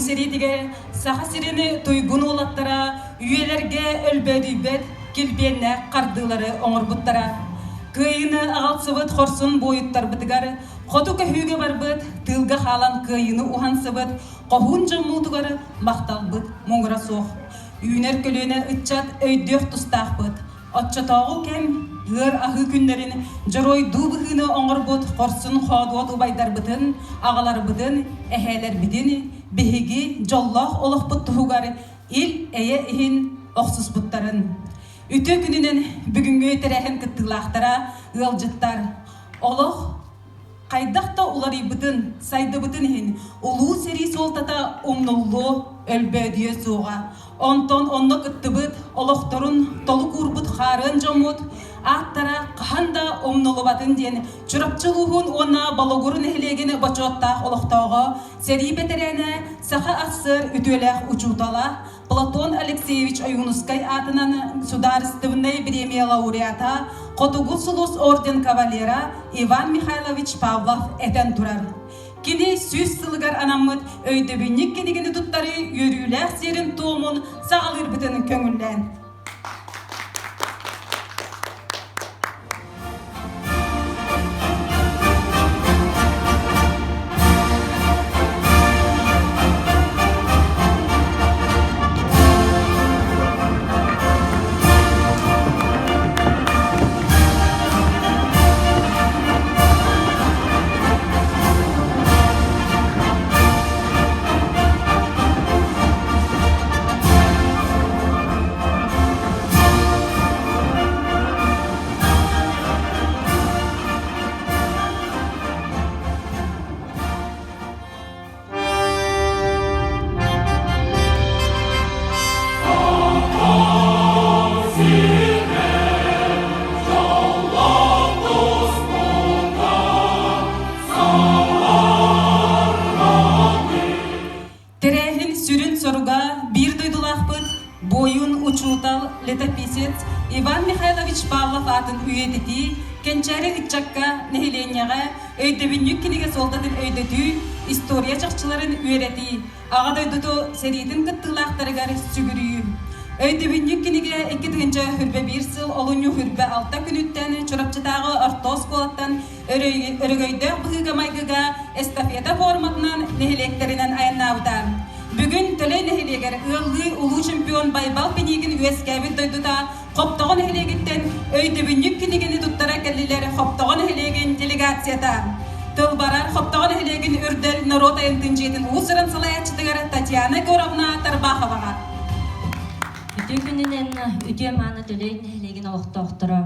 seritiger saha sireni tuygun olattara üyelerge ölbödübet kilbenne qardıları oңорбуттара kıyını ağalsıbıt horsun boyuttar bıtıgar Xotu köhüge barbıt tılga halan kıyını uhansıbıt qohun jammutugar maqtalbıt moңra soq üner kölüne ıtçat öydök tustaqbıt отчатагы kem hır ahı günlerin jaroy dubıhını oңорбут horsun xoduat ubaydarбытын ağalarбытын ehelerбитин behigi jolloq olaqbıt tuhugar il eye ihin oqsusbuttarın Ütü gününün bugünkü terehen kıttılaqtara ılcıttar. Oloq qaydaqta ularibıtın, saydıbıtın hin ulu seri soltata umnullu ölbödiye suğa. Onton onno kıttıbıt, oloqtorun toluk urbut xarın jomut, attara qahanda umnulubatın diyen çırapçılığın ona balogurun ehlegini bachottaq oloqtağı seri beterene saha asır ütüleq uçutala. Platon Алексеевич Аюнускай атынан Сударственной премия лауреата, Котугусулус орден кавалера Иван Михайлович Павлов этен турар. Кини сүз сылгар анамыт өйдөбүнник кенигини туттары йөрүләк серин туумун саалыр битен көңүллән. Летописец Иван Михайлович Павлов атын үйетити кенчәре итчакка нехиленяга өйдөбүннүк киниге солдатын өйдөтү история чакчыларын үйрәти ага дойдуту серидин кыттылактарыгар сүгүрүү өйдөбүннүк киниге 2-нче хүрбе 1 сыл олуню хүрбе 6 күнүттен чурапчытагы ортос колаттан өрөгөйдө быгыга майгыга эстафета форматынан нехилектеринен аяннабыта Бүгін төлей нехилегер ылды улуу чемпион Байбал пенигин үескәбит дойдута Хоптоғын нехилегиттен өйдөбүннүк кинигини туттара келлилер Хоптоғын нехилеген делегацията. Тылбарар Хоптоғын нехилеген үрдел народ айынтын усырын салаячытыгар Татьяна Горовна Тарбаховаға. Үтө күнінен үтө маны төлей нехилеген олықтоқтыры.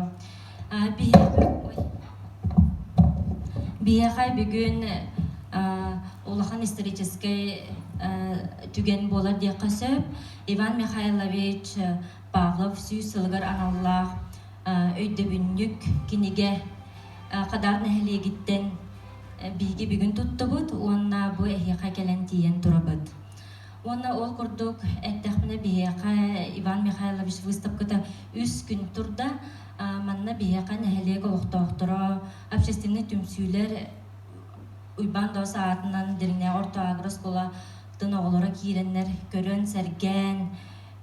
Бияқай бүгін Улахан исторический түген болар дей қасып, Иван Михайлович Павлов сүй сылғыр аналлах өйдөбүннүк кинеге қадар нәхілегіттен биге бүгін тұтты бұд, онна бұ әхеқа келен тиен тұра бұд. Онна ол құрдық әттәқміне бияқа Иван Михайлович выставката үс күн тұрда, манна бияқа нәхілегі оқтауқтыра, общественный түмсүйлер Уйбан да саатынан дирне орта агроскола тын оғылары кииреннер көрөн сәрген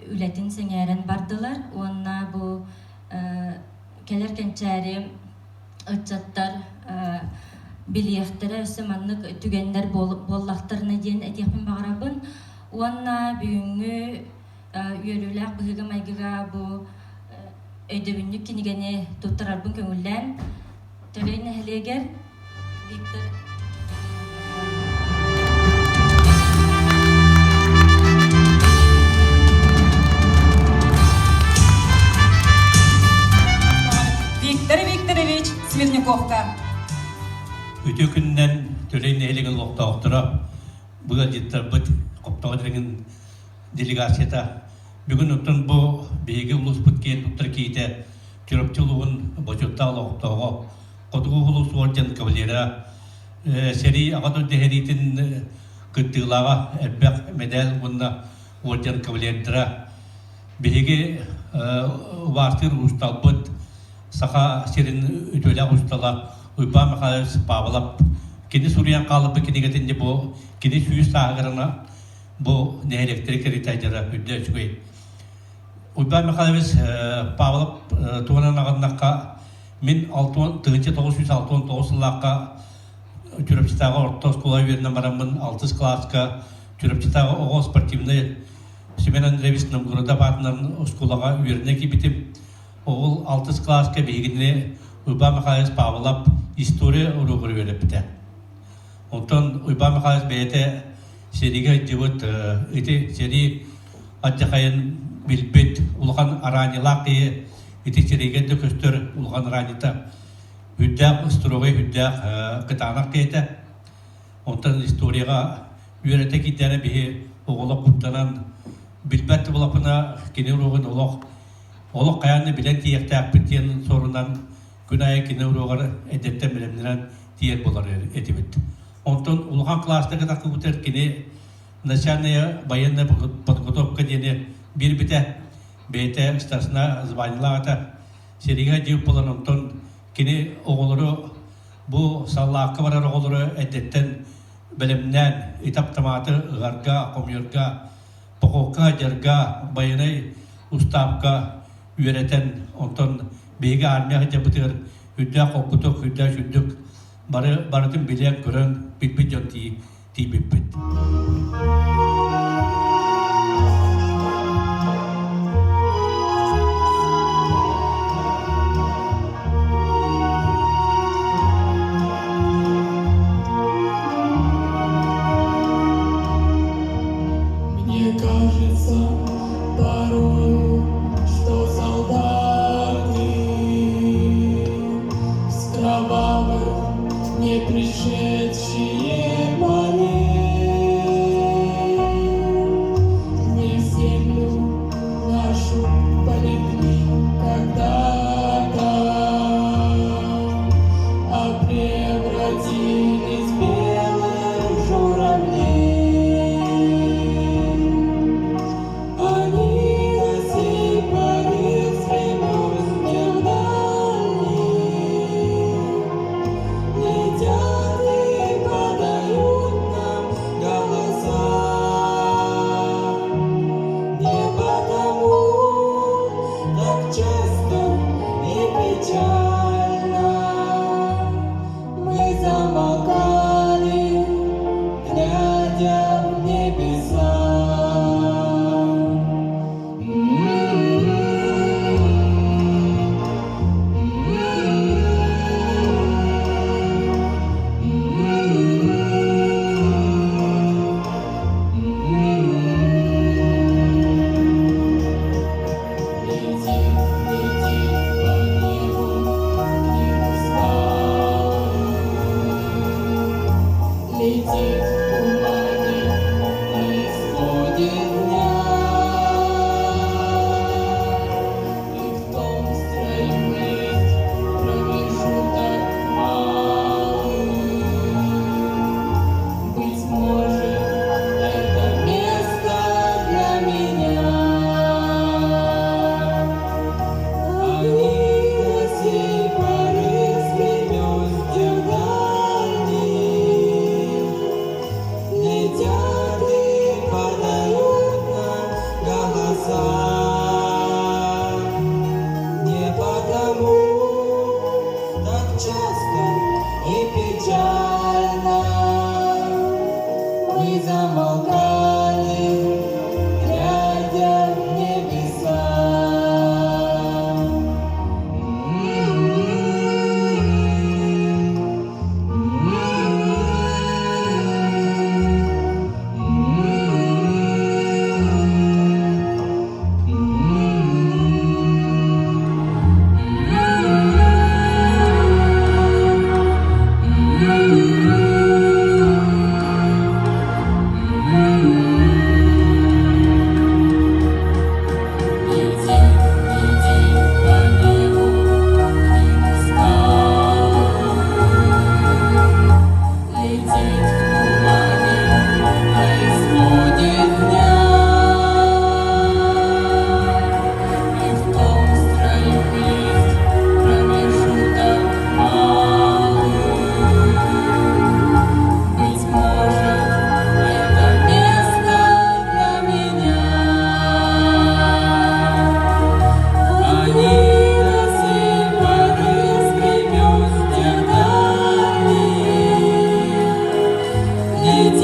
үлетін сәңәрен бардылар. Онна бұ келер кенчәрі ұтчаттар билиектері өсі маннық түгендер боллақтарына дейін әтекпен бағарабын. Онна бүгінгі үйеріләк бұғыға майгыға бұ өйдөбүннүк кинигені тұттырарбын көңілден. Төлейін әлегер Виктор Викторович Смирниковка. Үтө күннен төлейін әлеген лоқтауқтыра бұға жеттір бұд қоптауға дірген делегацията. Бүгін ұттын бұл бейгі ұлыс бұд кейін ұттыр кейті түріпчілуғын бұжытта лоқтауға қодығы ұлыс орден кавалера сери ағаду дехеритін күттіғылаға әрбәқ медал бұнна орден кавалердіра бейгі вартыр ұстал бұд Саха серин үтөлә устала Уйба Михайлович Павлов кини Суриян калып кинигетинде бу кини сүйүс тагырына bu ne elektrik eritacıra hüdde çıkıyor. Uyban Mihailovich Pavlov tuğanan ağınlaqqa min 1969 yıllıqqa Türkçetağı orta skula verinen baramın 6 klaska Türkçetağı oğul sportivni Semen Andreevич'nin burada batının skulaga verine ki bitim oğul 6 klaska bilgini Uyban Mihailovich Pavlov historia uruğuru verip bite. Ondan Uyban Mihailovich beyte seriga cıvıt iti seri Adjakayın bilbet ulğan aranilaq diye iti seriga de köstür ulğan aranita hüddaq stroga hüddaq qıtanaq diye ondan historiaga yörete gidene bihi oğula kutlanan bilbet bulapına kini uruğun oluq qayanı bilen tiyaqtaq bitiyen sorundan günaya kini uruğar edetten bilemdiren diyer bolar etibit. Ondan ulğan klastaki takı kuter kini начальная военная подготовка дене bir bite bete stasına zvanilata seriga diyor olan ondan kini oğulları bu sallakı var oğulları edetten bilimden etap tamatı garga komyorga pokoka jarga bayanay ustapka öğreten ondan bege armiya jabıtır hüdda kokutuk hüdda şüddük barıtın bilen gören bitbit jonti ti bitbit. Летят и падают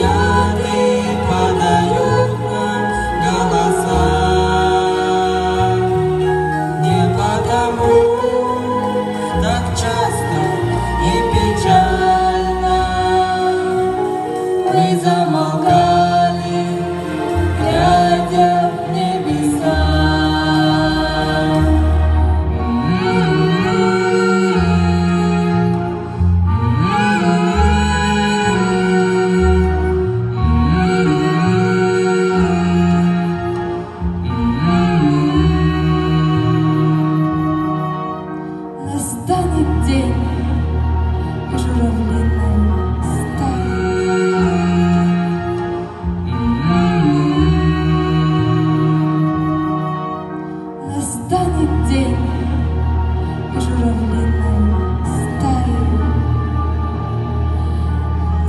летят и подают нам голоса. Не потому так часто и печально мы замолкали, глядя в небеса. Настанет день в журавлиной стае. Настанет день в журавлиной стае.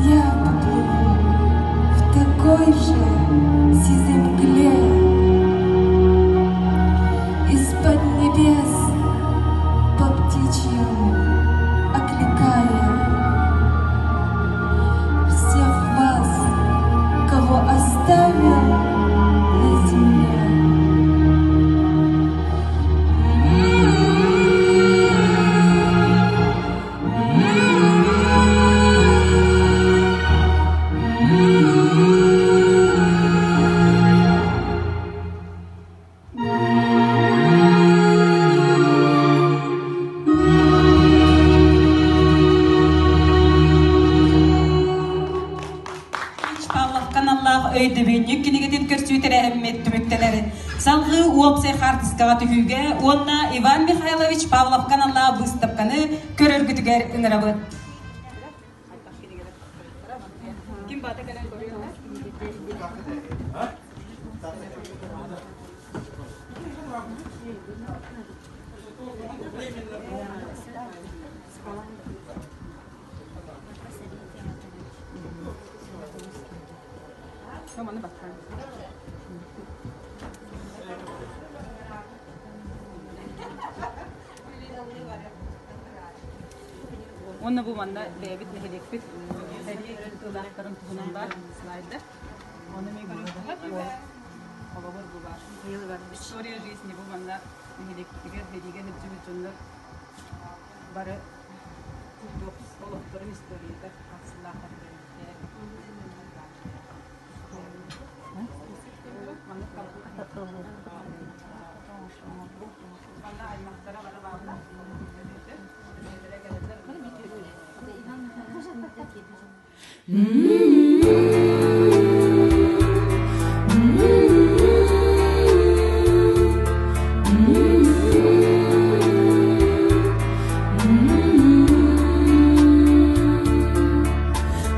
Я поплыву в такой же сизой мгле из-под небес, по птичьему окликая всех вас, кого оставил на земле. Павлов каналлах өйдөбөйнүк кинегетин көрсүүтер әһәммет түмүктелери. Салгы уопсай хартыскага түхүүгө, онна Иван Михайлович Павлов каналлах быстапканы көрөргүтүгер ыңырабыт. Ким бата канал көрөйүн? Tamam, bak. Onu bu manda David Nehirek bir hediye kılakların bunun var slayda. Onu mu görüyorsunuz? O var bu var. Yıl var. Soruyor resmi bu manda Nehirek bir hediye hepsi bütünler. Barı yok olukların istoriyede asla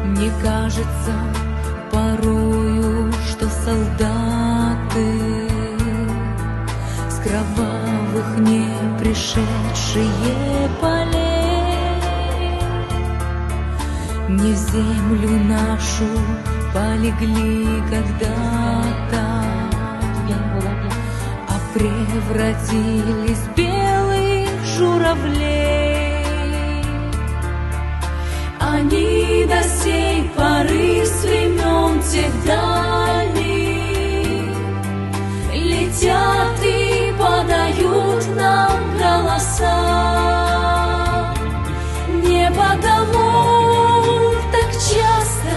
Мне кажется порою, что солдаты с кровавых не пришедшие полей не в землю нашу полегли когда-то, а превратились в белых журавлей. Они до сей поры с времен тех дальних летят и подают нам голоса. Не потому так часто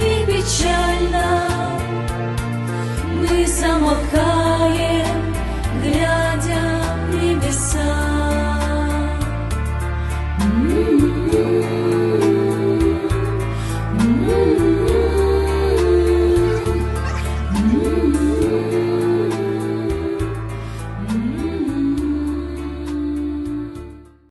и печально мы замолкаем,